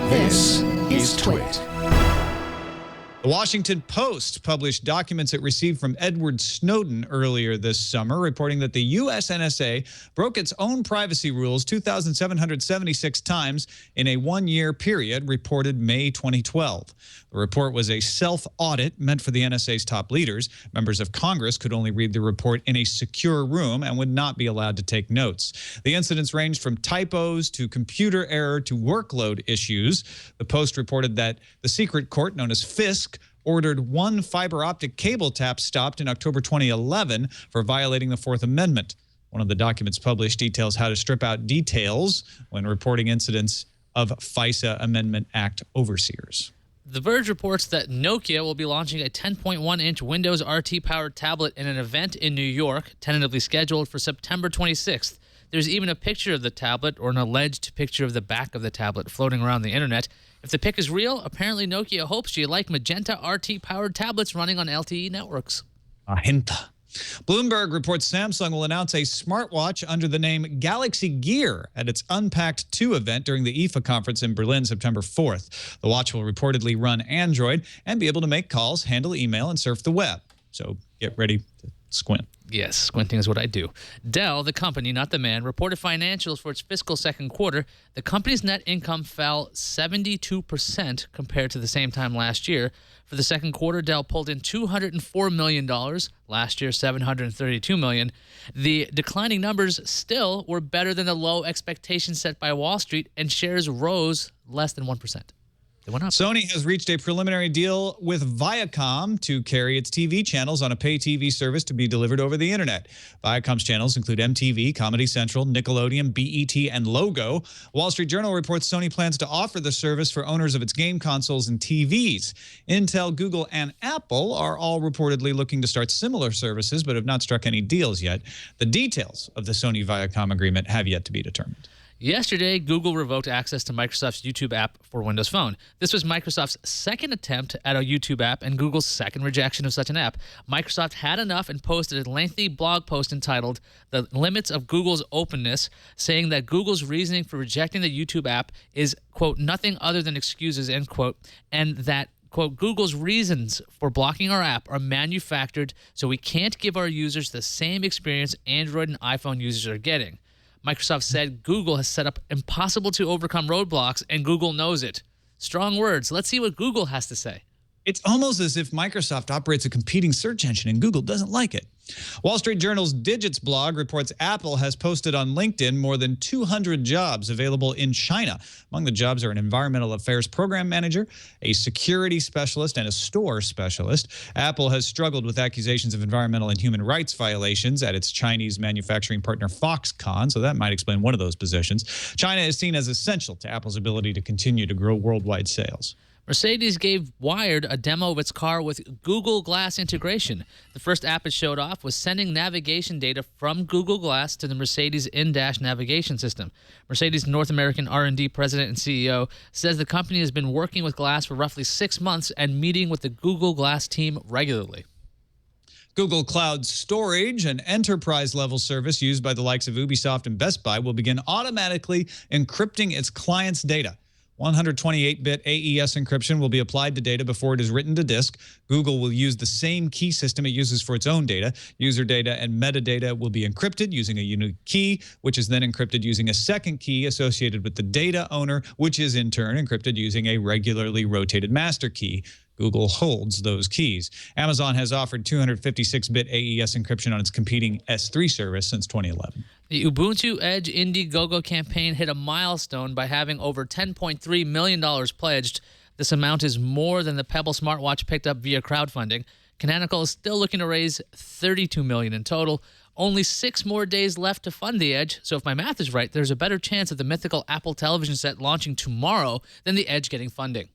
This is Twit. The Washington Post published documents it received from Edward Snowden earlier this summer, reporting that the U.S. NSA broke its own privacy rules 2,776 times in a one-year period, reported May 2012. The report was a self-audit meant for the NSA's top leaders. Members of Congress could only read the report in a secure room and would not be allowed to take notes. The incidents ranged from typos to computer error to workload issues. The Post reported that the secret court, known as FISC, ordered one fiber optic cable tap stopped in October 2011 for violating the Fourth Amendment. One of the documents published details how to strip out details when reporting incidents of FISA Amendment Act overseers. The Verge reports that Nokia will be launching a 10.1-inch Windows RT-powered tablet in an event in New York, tentatively scheduled for September 26th. There's even a picture of the tablet, or an alleged picture of the back of the tablet, floating around the internet. If the pic is real, apparently Nokia hopes you like magenta RT-powered tablets running on LTE networks. Magenta. Bloomberg reports Samsung will announce a smartwatch under the name Galaxy Gear at its Unpacked 2 event during the IFA conference in Berlin, September 4th. The watch will reportedly run Android and be able to make calls, handle email, and surf the web. So get ready to squint. Yes, squinting is what I do. Dell, the company, not the man, reported financials for its fiscal second quarter. The company's net income fell 72% compared to the same time last year. For the second quarter, Dell pulled in $204 million. Last year, $732 million. The declining numbers still were better than the low expectations set by Wall Street, and shares rose less than 1%. They went up. Sony has reached a preliminary deal with Viacom to carry its TV channels on a pay TV service to be delivered over the internet. Viacom's channels include MTV, Comedy Central, Nickelodeon, BET, and Logo. Wall Street Journal reports Sony plans to offer the service for owners of its game consoles and TVs. Intel, Google, and Apple are all reportedly looking to start similar services, but have not struck any deals yet. The details of the Sony-Viacom agreement have yet to be determined. Yesterday, Google revoked access to Microsoft's YouTube app for Windows Phone. This was Microsoft's second attempt at a YouTube app and Google's second rejection of such an app. Microsoft had enough and posted a lengthy blog post entitled "The Limits of Google's Openness," saying that Google's reasoning for rejecting the YouTube app is, quote, nothing other than excuses, end quote, and that, quote, Google's reasons for blocking our app are manufactured so we can't give our users the same experience Android and iPhone users are getting. Microsoft said Google has set up impossible-to-overcome roadblocks, and Google knows it. Strong words. Let's see what Google has to say. It's almost as if Microsoft operates a competing search engine and Google doesn't like it. Wall Street Journal's Digits blog reports Apple has posted on LinkedIn more than 200 jobs available in China. Among the jobs are an environmental affairs program manager, a security specialist, and a store specialist. Apple has struggled with accusations of environmental and human rights violations at its Chinese manufacturing partner Foxconn, so that might explain one of those positions. China is seen as essential to Apple's ability to continue to grow worldwide sales. Mercedes gave Wired a demo of its car with Google Glass integration. The first app it showed off was sending navigation data from Google Glass to the Mercedes in-dash navigation system. Mercedes North American R&D president and CEO says the company has been working with Glass for roughly 6 months and meeting with the Google Glass team regularly. Google Cloud Storage, an enterprise-level service used by the likes of Ubisoft and Best Buy, will begin automatically encrypting its clients' data. 128-bit AES encryption will be applied to data before it is written to disk. Google will use the same key system it uses for its own data. User data and metadata will be encrypted using a unique key, which is then encrypted using a second key associated with the data owner, which is in turn encrypted using a regularly rotated master key. Google holds those keys. Amazon has offered 256-bit AES encryption on its competing S3 service since 2011. The Ubuntu Edge Indiegogo campaign hit a milestone by having over $10.3 million pledged. This amount is more than the Pebble smartwatch picked up via crowdfunding. Canonical is still looking to raise $32 million in total. Only 6 more days left to fund the Edge, so if my math is right, there's a better chance of the mythical Apple television set launching tomorrow than the Edge getting funding.